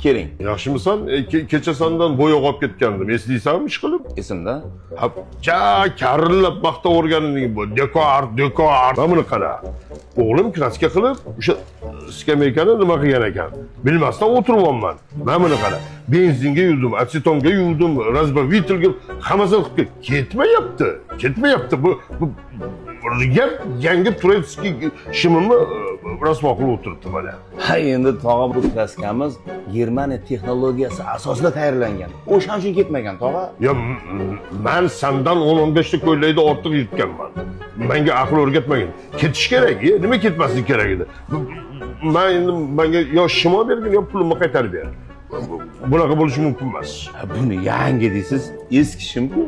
Keling. Yaxshimisan? Kecha sendan bo'yoq olib ketgandim. Eslaysanmi ishqilib? Esimda. Ja, karillab maqta o'rganing bu. Dekor. Mana buni qara. O'g'lim kraska qilib, o'sha skameykani nima qilgan ekan? Bilmasdan o'tiryapman. Mana buni qara. Benzinga yuvdim, asetonga yuvdim, razbavitelga hammasini qilib ketmayapti. Bu yangi Turetskiy shimimni rasvo qilib o'tiribdi mana. Ha, endi tog'a bu kraskamiz Germaniya texnologiyasi asosida tayyorlangan. O'shan uchun ketmagan, tog'a. Ya men sendan 10-15 ta ko'ylakda ortiq yutganman. Menga aql o'rgatmagin. Ketish kerak, nima ketmaslik kerak edi. Menga yo shimo bergin, yo pulimni qaytarib ber. Bunaqa bo'lishi mumkin emas. Buni yangi deysiz, eski shim-ku.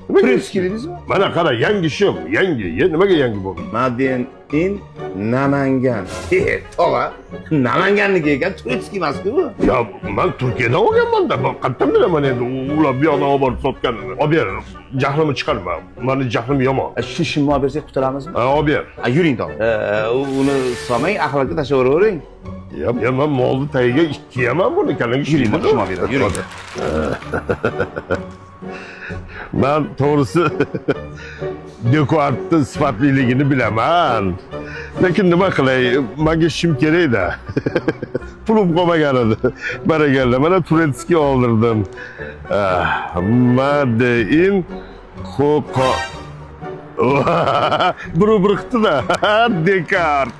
Turetskiy deysizmi? Mana qara, yangi shim, yangi. Nimaga yangi bo'ldi? Made in Namangan. Tog'a, Namanganniki ekan, Turetskiy emas-ku bu. Ya men Turkiyadan olganman-da. Qayerdan bilaman endi ular bu yoqdan olib borib sotganini. Olib ber, jahlimni chiqarma. Meni jahlim yomon. Shu shimni olib bersak qutulamizmi? Olib ber. Yuring, tog'a. Uni solmang, axlatga tashlayveravering. Ya men molni tagiga ikkiyaman buni, kallangiz Yuring, shimni olib beraman, yuring. Ben doğrusu dekoratni sifatliligini bilaman. Lekin nima qilay, menga shim kerak da. Pulim qolmagan edi. Barakalla, mana Turetskiy oldirdim. Made in Koko. Bir qildi da. Dekart.